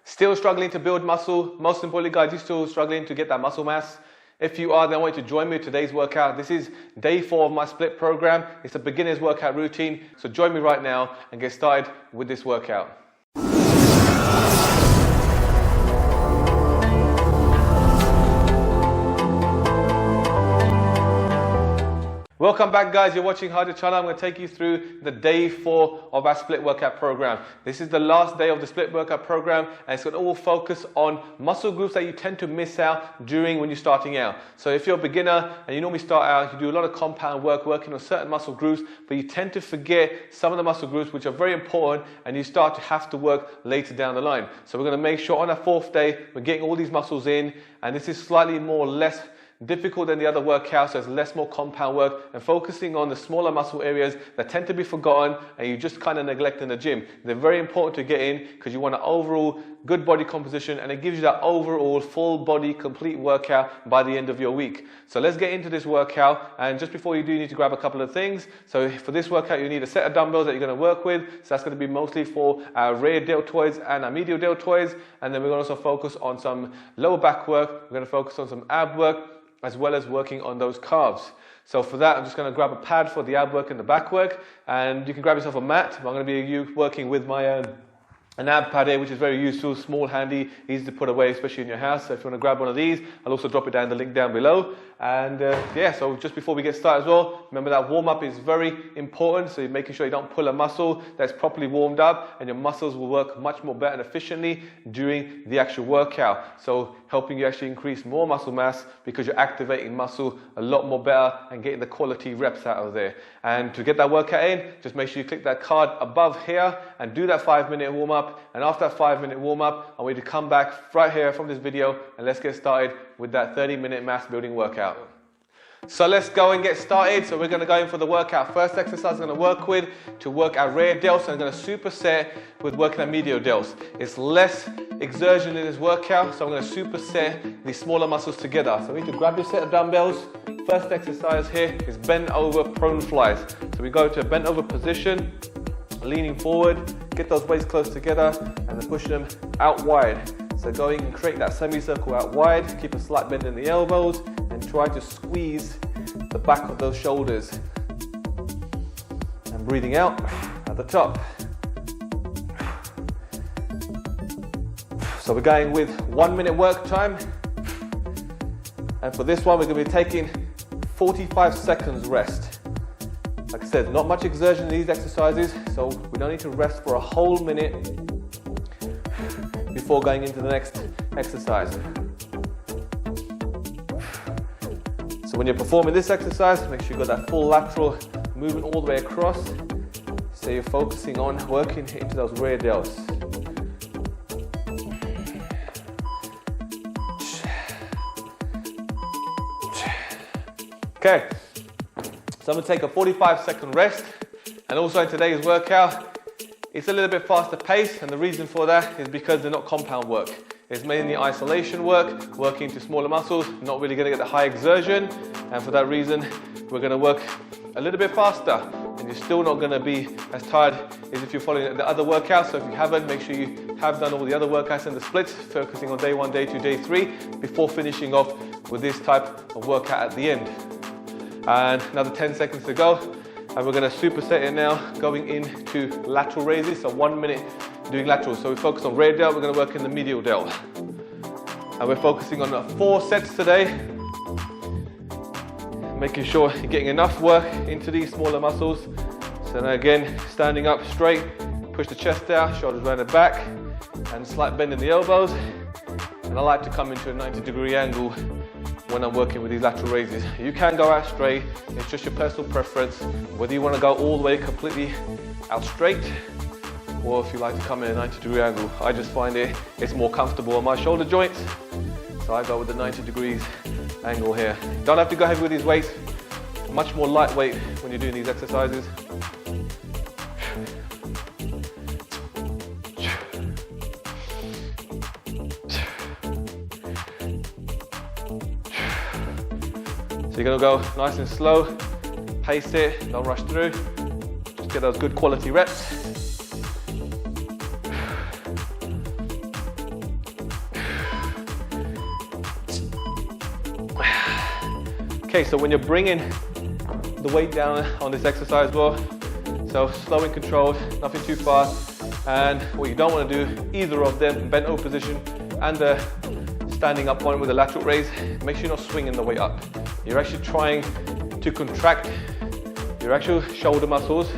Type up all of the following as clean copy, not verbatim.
Still struggling to build muscle? Most importantly, guys, you're still struggling to get that muscle mass? If you are, then I want you to join me in today's workout. This is day 4 of my split program. It's a beginner's workout routine. So join me right now and get started with this workout. Welcome back, guys. You're watching Harder Channel. I'm going to take you through the day 4 of our split workout program. This is the last day of the split workout program, and it's going to all focus on muscle groups that you tend to miss out during when you're starting out. So if you're a beginner and you normally start out, you do a lot of compound work working on certain muscle groups, but you tend to forget some of the muscle groups which are very important, and you start to have to work later down the line. So we're going to make sure on our 4th day we're getting all these muscles in, and this is slightly more or less difficult than the other workouts, so it's more compound work and focusing on the smaller muscle areas that tend to be forgotten and you just kind of neglect in the gym. They're very important to get in because you want an overall good body composition, and it gives you that overall full body complete workout by the end of your week. So let's get into this workout, and just before you do, you need to grab a couple of things. So for this workout you need a set of dumbbells that you're going to work with. So that's going to be mostly for our rear deltoids and our medial deltoids, and then we're going to also focus on some lower back work. We're going to focus on some ab work, as well as working on those calves. So for that, I'm just going to grab a pad for the ab work and the back work, and you can grab yourself a mat. I'm going to be working with my an ab pad here, which is very useful, small, handy, easy to put away, especially in your house. So if you want to grab one of these, I'll also drop it down the link down below. And yeah, so just before we get started as well, remember that warm-up is very important. So you're making sure you don't pull a muscle that's properly warmed up, and your muscles will work much more better and efficiently during the actual workout. So helping you actually increase more muscle mass because you're activating muscle a lot more better and getting the quality reps out of there. And to get that workout in, just make sure you click that card above here and do that 5-minute warm-up. And after that 5-minute warm-up, I want you to come back right here from this video and let's get started with that 30-minute mass building workout. So let's go and get started. So we're going to go in for the workout. First exercise I'm going to work with to work our rear delts, and I'm going to superset with working our medial delts. It's less exertion in this workout, so I'm going to superset these smaller muscles together. So we need to grab your set of dumbbells. First exercise here is bent over prone flies. So we go to a bent over position, leaning forward, get those weights close together, and then pushing them out wide. So going and create that semicircle out wide, keep a slight bend in the elbows, and try to squeeze the back of those shoulders. And breathing out at the top. So we're going with 1-minute work time. And for this one, we're going to be taking 45 seconds rest. Like I said, not much exertion in these exercises, so we don't need to rest for a whole minute before going into the next exercise. So when you're performing this exercise, make sure you've got that full lateral movement all the way across. So you're focusing on working into those rear delts. Okay, so I'm going to take a 45-second rest, and also in today's workout, it's a little bit faster paced, and the reason for that is because they're not compound work. It's mainly isolation work, working to smaller muscles, not really going to get the high exertion, and for that reason, we're going to work a little bit faster, and you're still not going to be as tired as if you're following the other workouts. So if you haven't, make sure you have done all the other workouts and the splits, focusing on day 1, day 2, day 3, before finishing off with this type of workout at the end. And another 10 seconds to go, and we're going to superset it now, going into lateral raises. So 1 minute doing laterals. So we focus on rear delt, we're going to work in the medial delt, and we're focusing on 4 sets today, making sure you're getting enough work into these smaller muscles. So now again, standing up straight, push the chest out, shoulders around the back, and slight bend in the elbows. And I like to come into a 90-degree angle when I'm working with these lateral raises. You can go out straight, it's just your personal preference, whether you want to go all the way completely out straight, or if you like to come in a 90-degree angle. I just find it's more comfortable on my shoulder joints, so I go with the 90 degrees angle here. Don't have to go heavy with these weights, much more lightweight when you're doing these exercises. So you're going to go nice and slow, pace it, don't rush through, just get those good quality reps. Okay, so when you're bringing the weight down on this exercise, well, so slow and controlled, nothing too fast. And what you don't want to do, either of them, bent over position and the standing up one with a lateral raise, make sure you're not swinging the weight up. You're actually trying to contract your actual shoulder muscles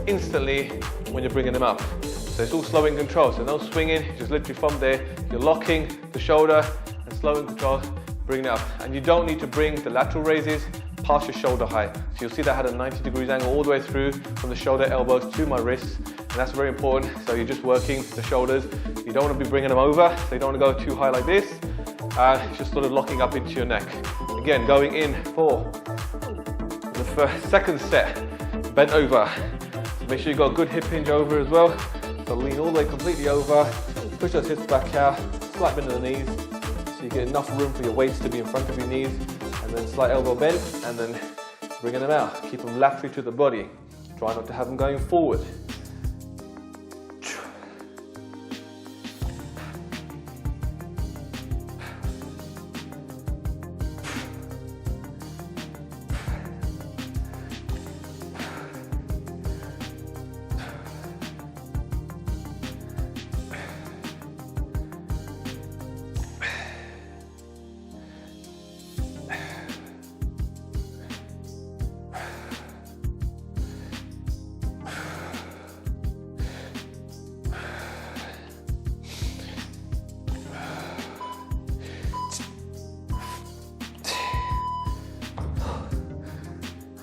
instantly when you're bringing them up. So it's all slow and controlled, so no swinging, just literally from there, you're locking the shoulder and slow and controlled, bring it up. And you don't need to bring the lateral raises past your shoulder height. So you'll see that I had a 90 degrees angle all the way through from the shoulder elbows to my wrists, and that's very important. So you're just working the shoulders. You don't want to be bringing them over, so you don't want to go too high like this. It's just sort of locking up into your neck. Again, going in for the second set, bent over. So make sure you've got a good hip hinge over as well. So lean all the way completely over, push those hips back out, slight bend of the knees, so you get enough room for your weights to be in front of your knees, and then slight elbow bend, and then bringing them out. Keep them laterally to the body. Try not to have them going forward.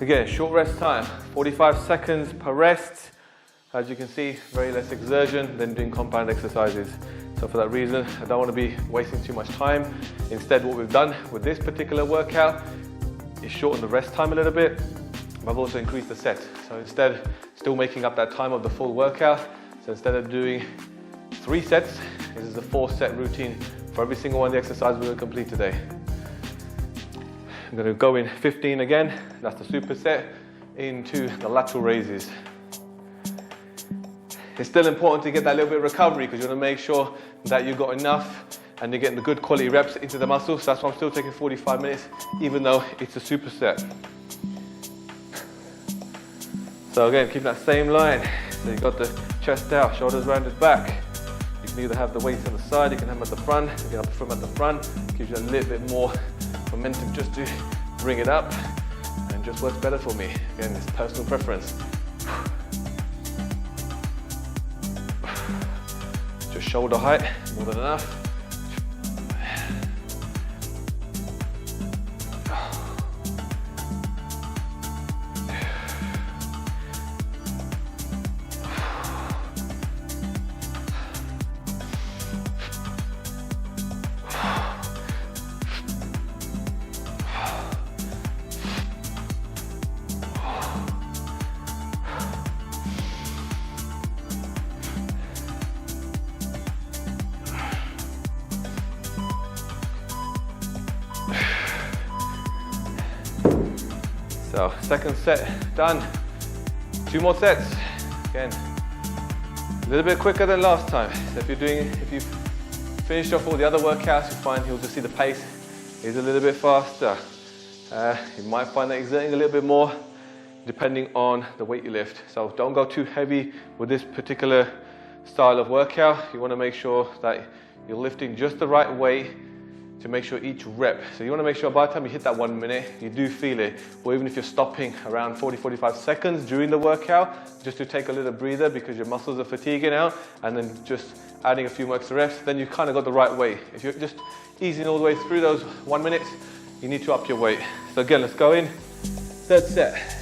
Again, short rest time, 45 seconds per rest. As you can see, very less exertion than doing compound exercises. So for that reason, I don't want to be wasting too much time. Instead, what we've done with this particular workout is shorten the rest time a little bit, but I've also increased the set. So instead, still making up that time of the full workout. So instead of doing 3 sets, this is a 4-set routine for every single one of the exercises we're going to complete today. I'm going to go in 15 again, that's the superset, into the lateral raises. It's still important to get that little bit of recovery because you want to make sure that you've got enough and you're getting the good quality reps into the muscles. So that's why I'm still taking 45 minutes, even though it's a superset. So again, keep that same line. So you've got the chest out, shoulders rounded back. You can either have the weights on the side, you can have them at the front. You can have them at the front, gives you a little bit more momentum just to bring it up, and just works better for me. Again, it's personal preference. Just shoulder height, more than enough. So second set done. 2 more sets. Again, a little bit quicker than last time. So if you've finished off all the other workouts, you find you'll just see the pace is a little bit faster. You might find that exerting a little bit more depending on the weight you lift. So don't go too heavy with this particular style of workout. You want to make sure that you're lifting just the right weight to make sure each rep. So you want to make sure by the time you hit that 1 minute, you do feel it. Or even if you're stopping around 40-45 seconds during the workout, just to take a little breather because your muscles are fatiguing out, and then just adding a few more extra reps, then you've kind of got the right weight. If you're just easing all the way through those 1 minute, you need to up your weight. So again, let's go in. Third set.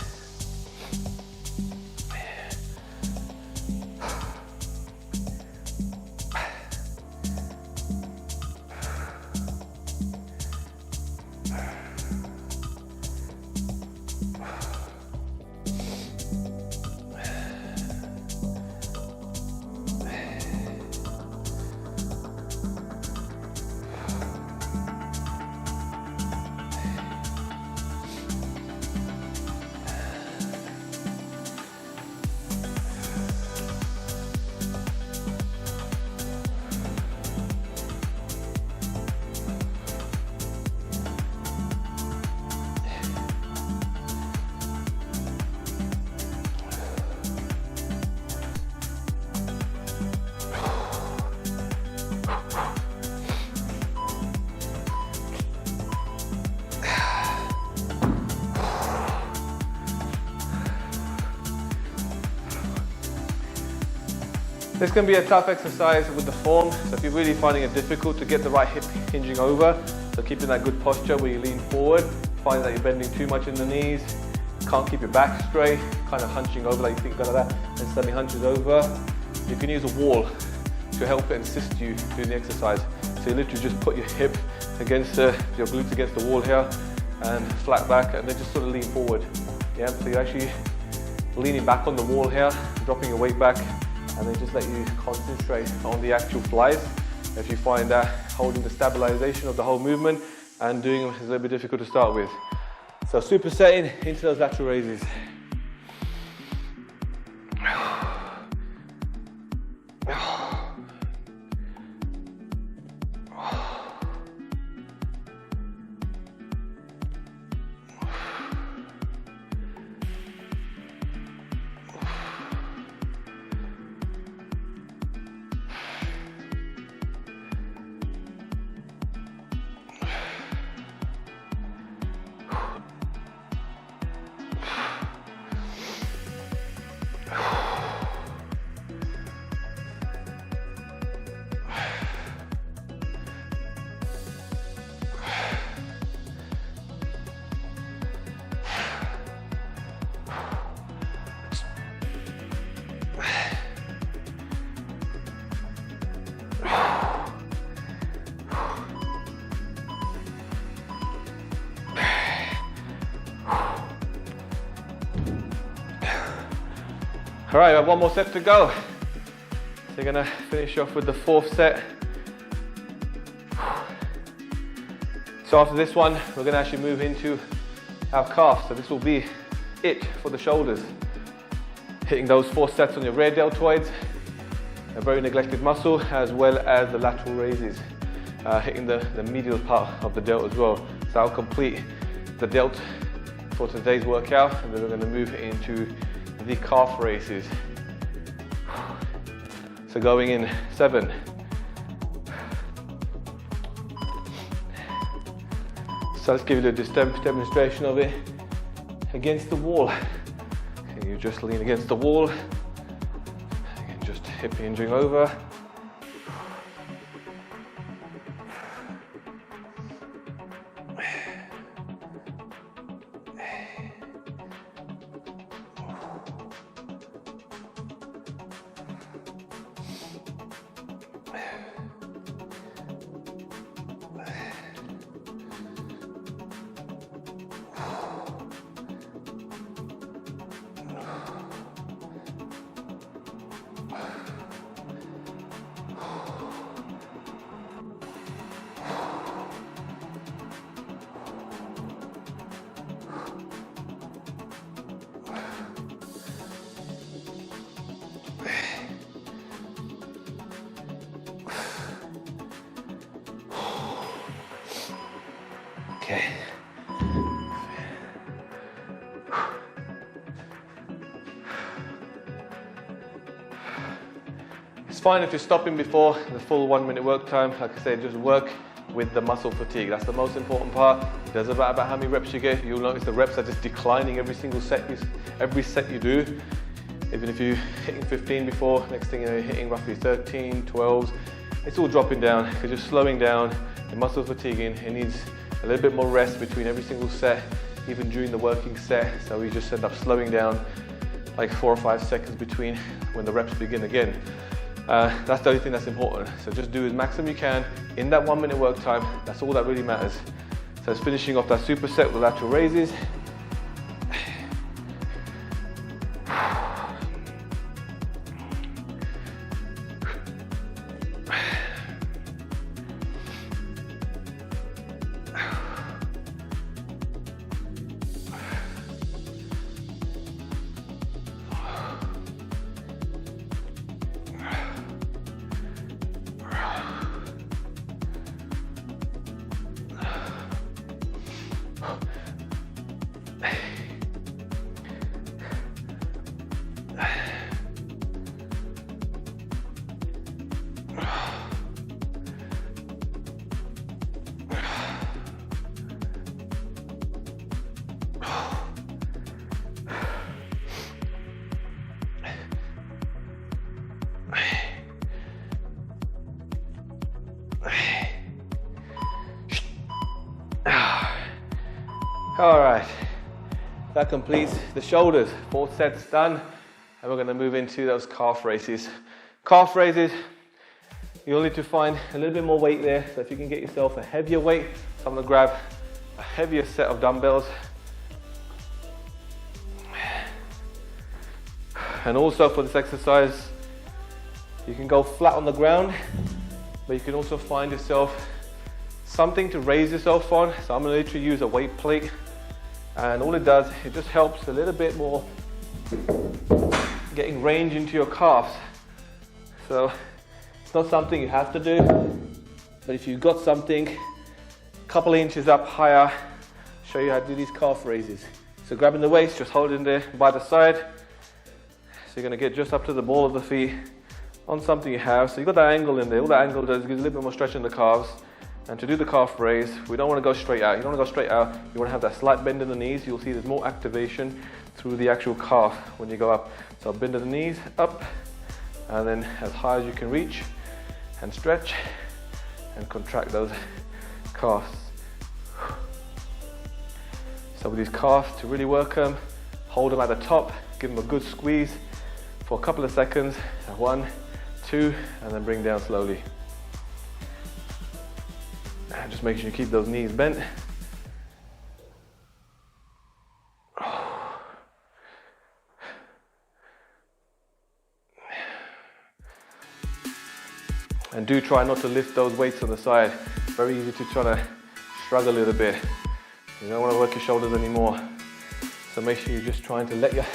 This can be a tough exercise with the form, so if you're really finding it difficult to get the right hip hinging over, so keeping that good posture where you lean forward, find that you're bending too much in the knees, can't keep your back straight, kind of hunching over like you think like that, and suddenly hunches over, you can use a wall to help and assist you doing the exercise. So you literally just put your hip against your glutes against the wall here, and flat back, and then just sort of lean forward. Yeah, so you're actually leaning back on the wall here, dropping your weight back, and then just let you concentrate on the actual flies. If you find that holding the stabilization of the whole movement and doing them is a little bit difficult to start with. So supersetting into those lateral raises. All right, we have one more set to go. So you're gonna finish off with the 4th set. So after this one, we're gonna actually move into our calf. So this will be it for the shoulders. Hitting those 4 sets on your rear deltoids, a very neglected muscle, as well as the lateral raises, hitting the medial part of the delt as well. So I'll complete the delt for today's workout, and then we're gonna move into the calf raises. So going in 7. So let's give you a demonstration of it against the wall. And you just lean against the wall, again, just hip hinging over. Okay. It's fine if you're stopping before the full 1 minute work time. Like I said, just work with the muscle fatigue. That's the most important part. It doesn't matter about how many reps you get. You'll notice the reps are just declining every single set, every set you do. Even if you're hitting 15 before, next thing you know, you're hitting roughly 13, 12s. It's all dropping down because you're slowing down. The muscle fatiguing. It needs a little bit more rest between every single set, even during the working set. So we just end up slowing down like 4 or 5 seconds between when the reps begin again. That's the only thing that's important. So just do as maximum you can in that 1 minute work time. That's all that really matters. So it's finishing off that superset with the lateral raises. All right, that completes the shoulders. 4 sets done, and we're going to move into those calf raises. Calf raises, you'll need to find a little bit more weight there. So if you can get yourself a heavier weight, so I'm going to grab a heavier set of dumbbells. And also for this exercise, you can go flat on the ground, but you can also find yourself something to raise yourself on. So I'm going to literally use a weight plate, and all it does, it just helps a little bit more getting range into your calves. So it's not something you have to do, but if you've got something a couple of inches up higher, I'll show you how to do these calf raises. So grabbing the waist, just hold it in there by the side. So you're going to get just up to the ball of the feet on something you have. So you've got that angle in there. All that angle does is gives a little bit more stretch in the calves. And to do the calf raise, we don't want to go straight out. You don't want to go straight out. You want to have that slight bend in the knees. You'll see there's more activation through the actual calf when you go up. So bend in the knees, up, and then as high as you can reach, and stretch, and contract those calves. So with these calves, to really work them, hold them at the top, give them a good squeeze for a couple of seconds. 1, 2, and then bring down slowly. And just make sure you keep those knees bent. And do try not to lift those weights on the side. It's very easy to try to shrug a little bit. You don't want to work your shoulders anymore. So make sure you're just trying to let your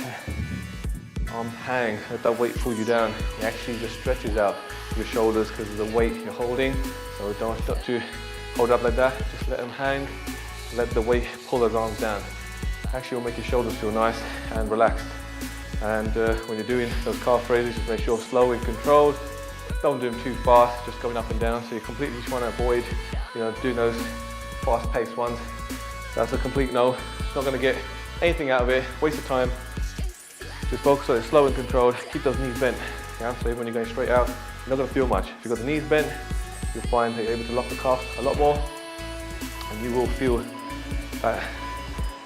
arms hang, let that weight pull you down. It actually just stretches out your shoulders because of the weight you're holding. So don't start to hold up like that, just let them hang, let the weight pull those arms down. Actually will make your shoulders feel nice and relaxed. And when you're doing those calf raises, just make sure slow and controlled. Don't do them too fast, just going up and down. So you're completely trying to avoid, doing those fast-paced ones. That's a complete no. Not going to get anything out of it. Waste of time. Just focus on it, slow and controlled. Keep those knees bent. Yeah? So even when you're going straight out, you're not going to feel much. If you've got the knees bent, you'll find that you're able to lock the calf a lot more, and you will feel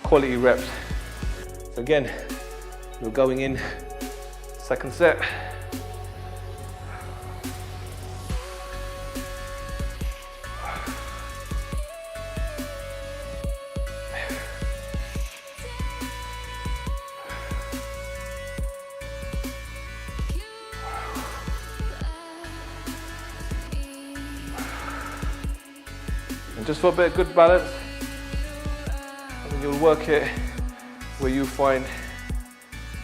quality reps. So again, we're going in second set. Just for a bit of good balance, and then you'll work it where you find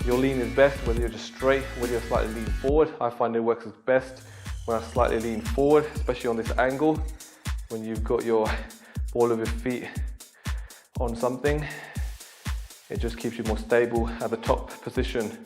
your lean is best, whether you're just straight, whether you're slightly lean forward. I find it works best when I slightly lean forward, especially on this angle, when you've got your ball of your feet on something. It just keeps you more stable at the top position.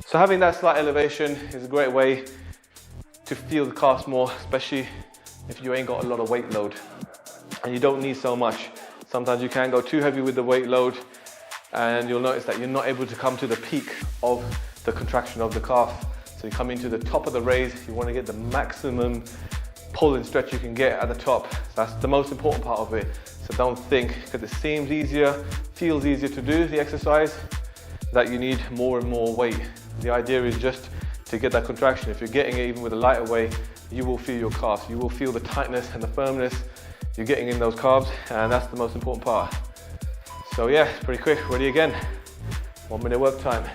So having that slight elevation is a great way to feel the calves more, especially if you ain't got a lot of weight load and you don't need so much. Sometimes you can go too heavy with the weight load and you'll notice that you're not able to come to the peak of the contraction of the calf. So you come into the top of the raise, you want to get the maximum pull and stretch you can get at the top. That's the most important part of it. So don't think, because it seems easier, feels easier to do the exercise, that you need more and more weight. The idea is just to get that contraction. If you're getting it even with a lighter weight, you will feel your calves. You will feel the tightness and the firmness you're getting in those calves, and that's the most important part. So yeah, pretty quick, ready again. 1 minute work time.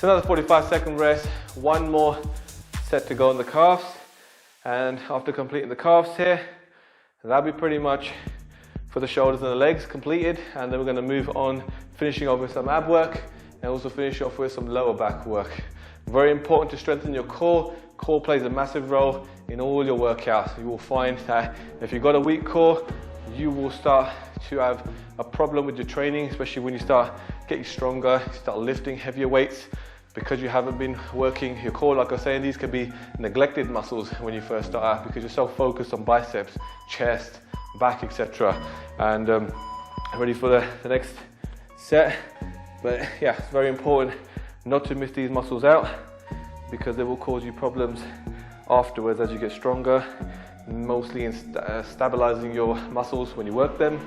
So another 45-second rest, one more set to go on the calves. And after completing the calves here, that'll be pretty much for the shoulders and the legs completed. And then we're gonna move on, finishing off with some ab work and also finish off with some lower back work. Very important to strengthen your core. Core plays a massive role in all your workouts. You will find that if you've got a weak core, you will start to have a problem with your training, especially when you start getting stronger, you start lifting heavier weights, because you haven't been working your core. Like I was saying, these can be neglected muscles when you first start out because you're so focused on biceps, chest, back, etc. And ready for the next set. But yeah, it's very important not to miss these muscles out because they will cause you problems afterwards as you get stronger, mostly in stabilizing your muscles when you work them.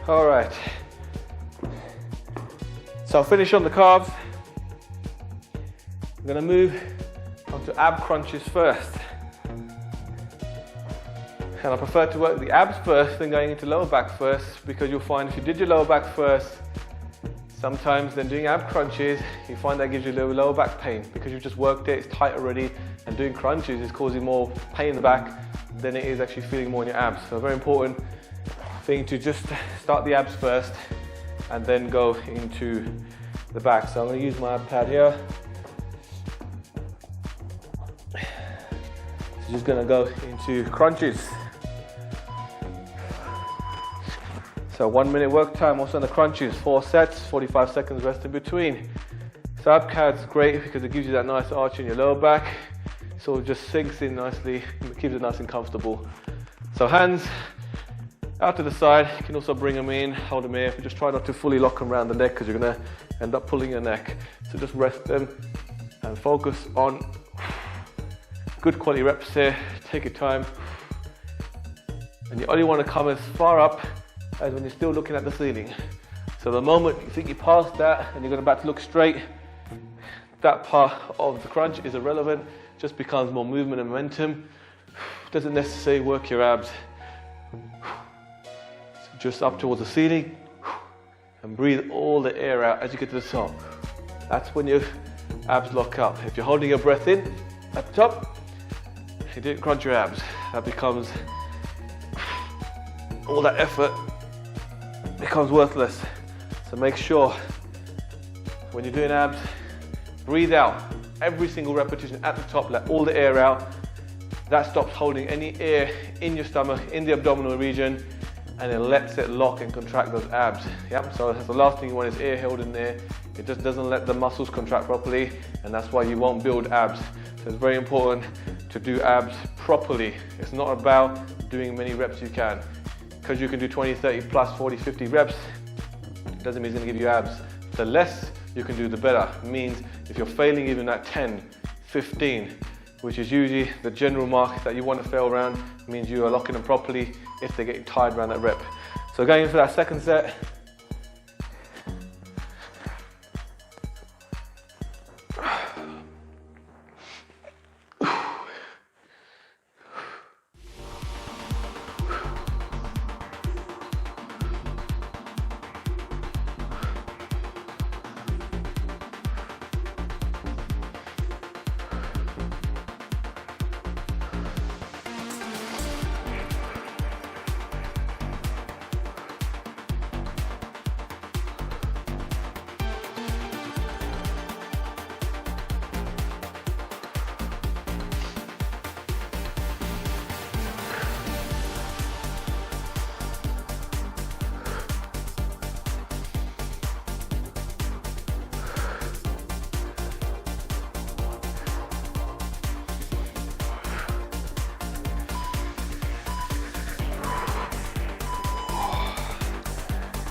All right, so I'll finish on the calves. I'm gonna move on to ab crunches first. And I prefer to work the abs first than going into lower back first, because you'll find if you did your lower back first, sometimes then doing ab crunches, you find that gives you a little lower back pain because you've just worked it, it's tight already, and doing crunches is causing more pain in the back than it is actually feeling more in your abs. So a very important thing to just start the abs first and then go into the back. So I'm going to use my ab pad here. So just going to go into crunches. So 1 minute work time also on the crunches, 4 sets, 45 seconds rest in between. So ab pad's great because it gives you that nice arch in your lower back. So it just sinks in nicely, keeps it nice and comfortable. So hands out to the side, you can also bring them in, hold them here, but just try not to fully lock them around the neck because you're gonna end up pulling your neck. So just rest them and focus on good quality reps here. Take your time. And you only want to come as far up as when you're still looking at the ceiling. So the moment you think you passed that and you're about to look straight, that part of the crunch is irrelevant, just becomes more movement and momentum. Doesn't necessarily work your abs. Just up towards the ceiling and breathe all the air out as you get to the top. That's when your abs lock up. If you're holding your breath in at the top, you didn't crunch your abs. That becomes, all that effort becomes worthless. So make sure when you're doing abs, breathe out every single repetition at the top, let all the air out. That stops holding any air in your stomach, in the abdominal region, and it lets it lock and contract those abs. Yep. So that's the last thing you want is air held in there. It just doesn't let the muscles contract properly, and that's why you won't build abs. So it's very important to do abs properly. It's not about doing many reps you can. Because you can do 20, 30 plus 40, 50 reps, it doesn't mean it's gonna give you abs. The less you can do, the better. It means if you're failing even at 10, 15, which is usually the general mark that you want to fail around, means you are locking them properly if they're getting tired around that rep. So going into that second set,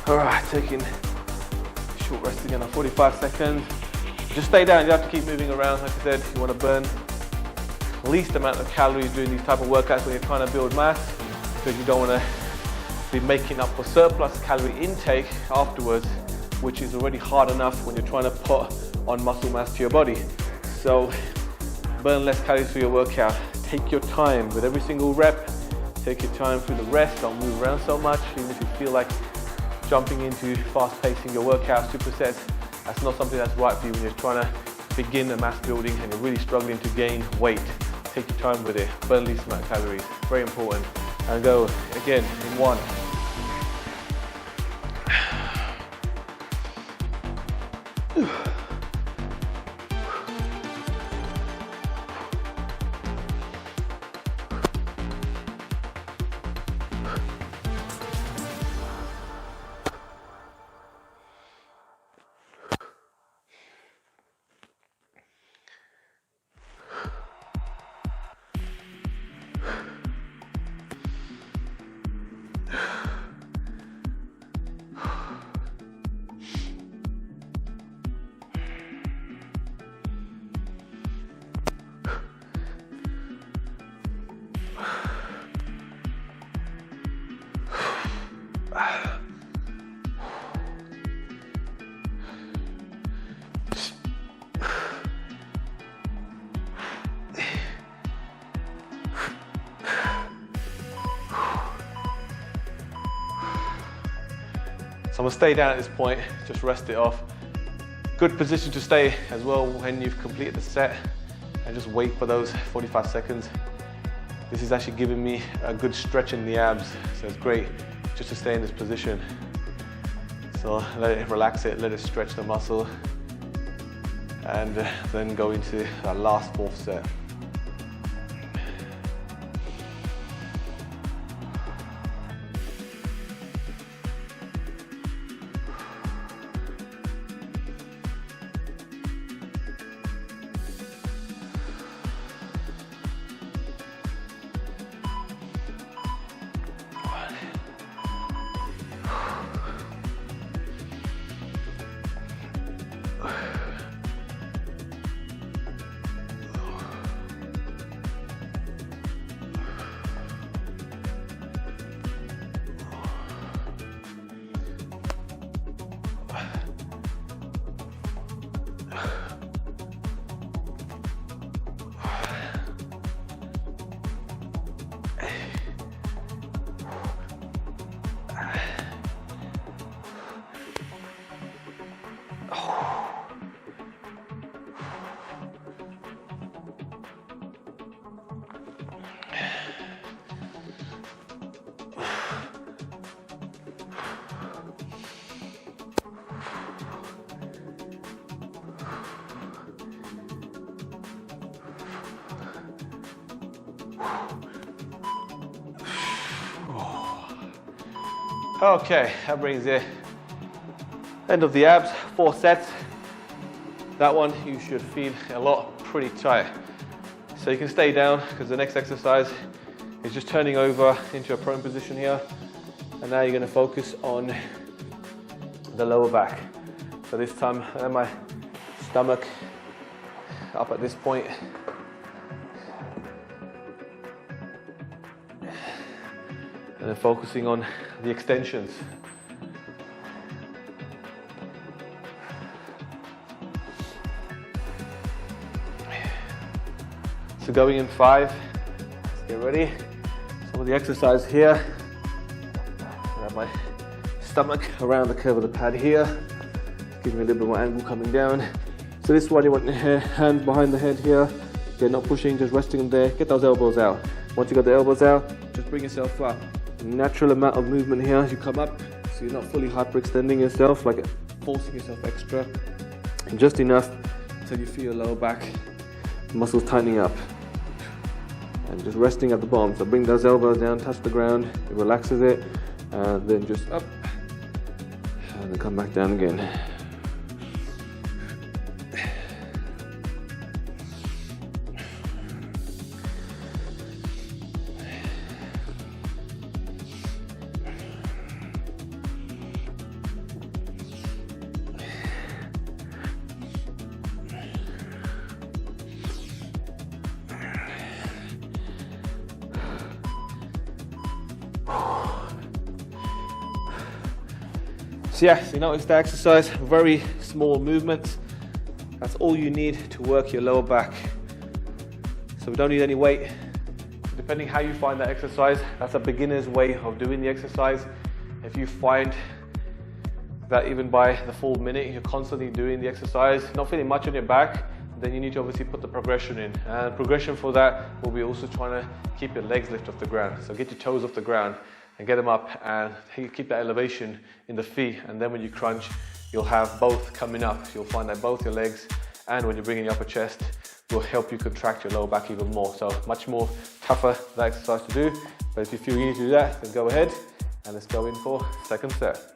All right, taking a short rest again on 45 seconds. Just stay down, you have to keep moving around. Like I said, you want to burn least amount of calories doing these type of workouts when you're trying to build mass, because you don't want to be making up for surplus calorie intake afterwards, which is already hard enough when you're trying to put on muscle mass to your body. So burn less calories for your workout. Take your time with every single rep. Take your time through the rest. Don't move around so much. Even if you feel like jumping into fast pacing your workout, supersets, that's not something that's right for you when you're trying to begin a mass building and you're really struggling to gain weight. Take your time with it. Burn least amount of calories. Very important. And go again in 1. So I'm gonna stay down at this point, just rest it off. Good position to stay as well when you've completed the set, and just wait for those 45 seconds. This is actually giving me a good stretch in the abs, so it's great just to stay in this position. So let it relax it, let it stretch the muscle, and then go into that last 4th set. Okay, that brings the end of the abs, 4 sets. That one you should feel a lot pretty tight. So you can stay down because the next exercise is just turning over into a prone position here. And now you're going to focus on the lower back. So this time I have my stomach up at this point. And then focusing on the extensions. So going in 5, let's get ready. Some of the exercise here. I have my stomach around the curve of the pad here. Give me a little bit more angle coming down. So this one you want your hands behind the head here. Again, not pushing, just resting them there. Get those elbows out. Once you got the elbows out, just bring yourself up. Natural amount of movement here as you come up, so you're not fully hyperextending yourself, like forcing yourself extra, and just enough until you feel your lower back muscles tightening up, and just resting at the bottom. So bring those elbows down, touch the ground, it relaxes it, and then just up, and then come back down again. So yeah, so you notice the exercise, very small movements. That's all you need to work your lower back. So we don't need any weight. Depending how you find that exercise, that's a beginner's way of doing the exercise. If you find that even by the full minute, you're constantly doing the exercise, not feeling much on your back, then you need to obviously put the progression in. And progression for that will be also trying to keep your legs lift off the ground. So get your toes off the ground and get them up and keep that elevation in the feet. And then when you crunch, you'll have both coming up. You'll find that both your legs and when you bring in your upper chest will help you contract your lower back even more. So much more tougher that exercise to do. But if you feel you need to do that, then go ahead and let's go in for second set.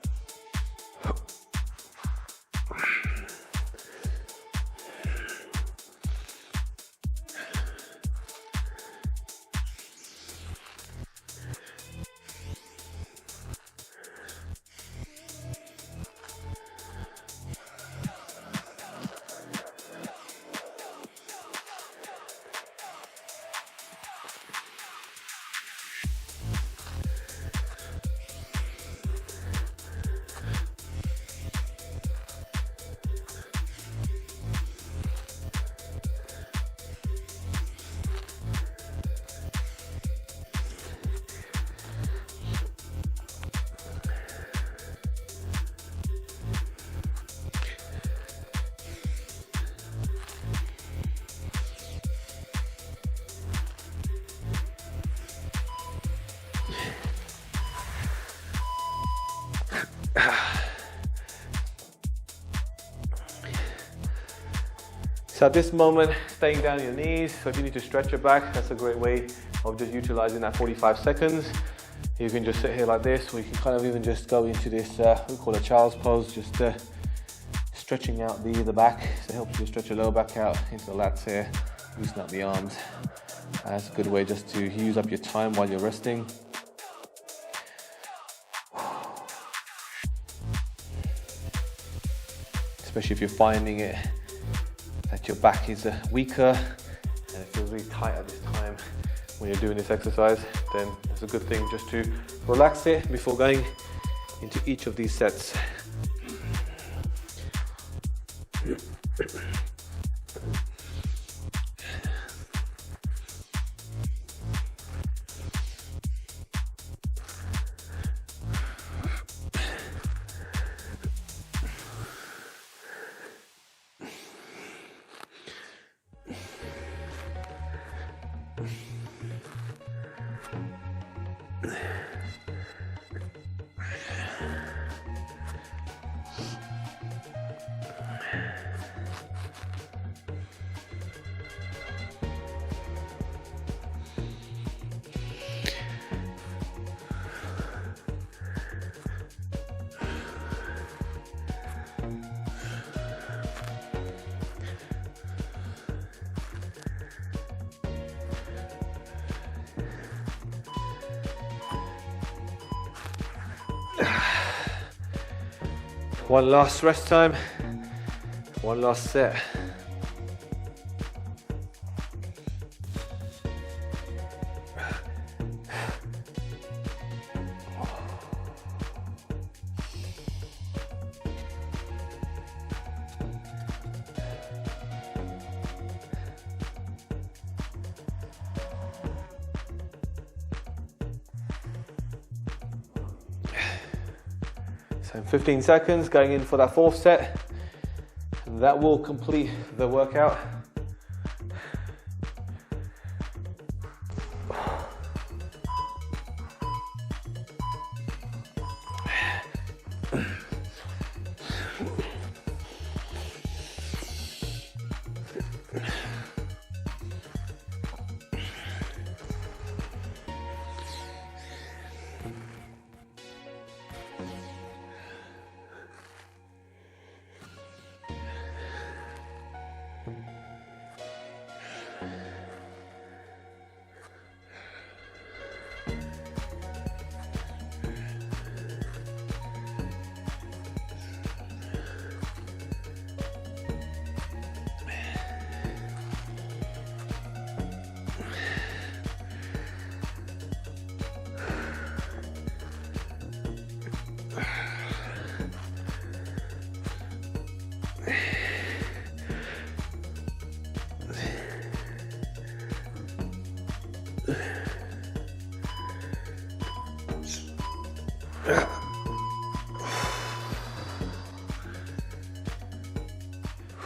So at this moment, staying down on your knees. So if you need to stretch your back, that's a great way of just utilizing that 45 seconds. You can just sit here like this, or you can kind of even just go into this, we call it child's pose, just stretching out the back. So it helps you stretch your lower back out into the lats here, loosen up the arms. That's a good way just to use up your time while you're resting. Especially if you're finding it that your back is weaker and it feels really tight at this time when you're doing this exercise, then it's a good thing just to relax it before going into each of these sets. One last rest time, one last set. So 15 seconds going in for that fourth set, and that will complete the workout.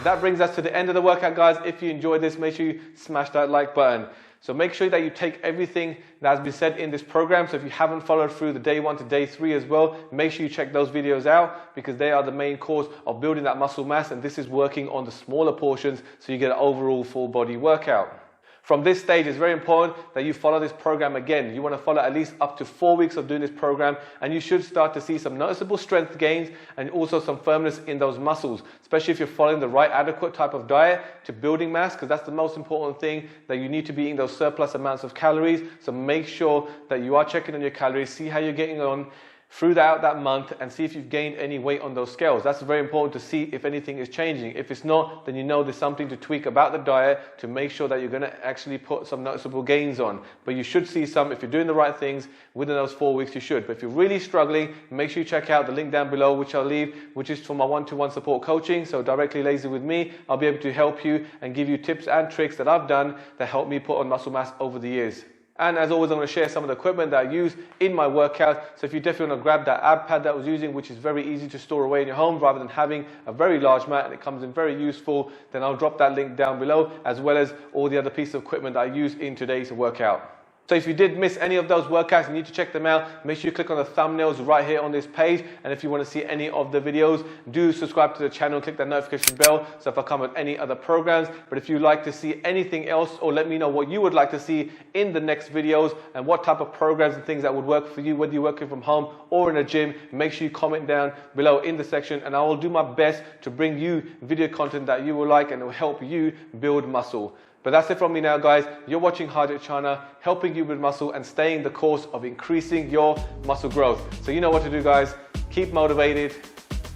That brings us to the end of the workout, guys. If you enjoyed this, make sure you smash that like button. So make sure that you take everything that has been said in this program. So if you haven't followed through the day 1 to day 3 as well, make sure you check those videos out, because they are the main cause of building that muscle mass, and this is working on the smaller portions so you get an overall full body workout. From this stage, it's very important that you follow this program again. You want to follow at least up to 4 weeks of doing this program, and you should start to see some noticeable strength gains and also some firmness in those muscles, especially if you're following the right adequate type of diet to building mass, because that's the most important thing, that you need to be eating those surplus amounts of calories. So make sure that you are checking on your calories, see how you're getting on throughout that month, and see if you've gained any weight on those scales. That's very important to see if anything is changing. If it's not, then you know there's something to tweak about the diet to make sure that you're going to actually put some noticeable gains on. But you should see some. If you're doing the right things within those 4 weeks, you should. But if you're really struggling, make sure you check out the link down below, which I'll leave, which is for my one-to-one support coaching. So directly liaise with me. I'll be able to help you and give you tips and tricks that I've done that help me put on muscle mass over the years. And as always, I'm going to share some of the equipment that I use in my workout. So if you definitely want to grab that ab pad that I was using, which is very easy to store away in your home rather than having a very large mat, and it comes in very useful, then I'll drop that link down below, as well as all the other pieces of equipment that I use in today's workout. So if you did miss any of those workouts, you need to check them out. Make sure you click on the thumbnails right here on this page. And if you want to see any of the videos, do subscribe to the channel, click that notification bell so if I come with any other programs. But if you'd like to see anything else, or let me know what you would like to see in the next videos and what type of programs and things that would work for you, whether you're working from home or in a gym, make sure you comment down below in the section, and I will do my best to bring you video content that you will like and it will help you build muscle. But that's it from me now, guys. You're watching Hajat Chana, helping you build muscle and staying the course of increasing your muscle growth. So you know what to do, guys. Keep motivated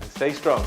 and stay strong.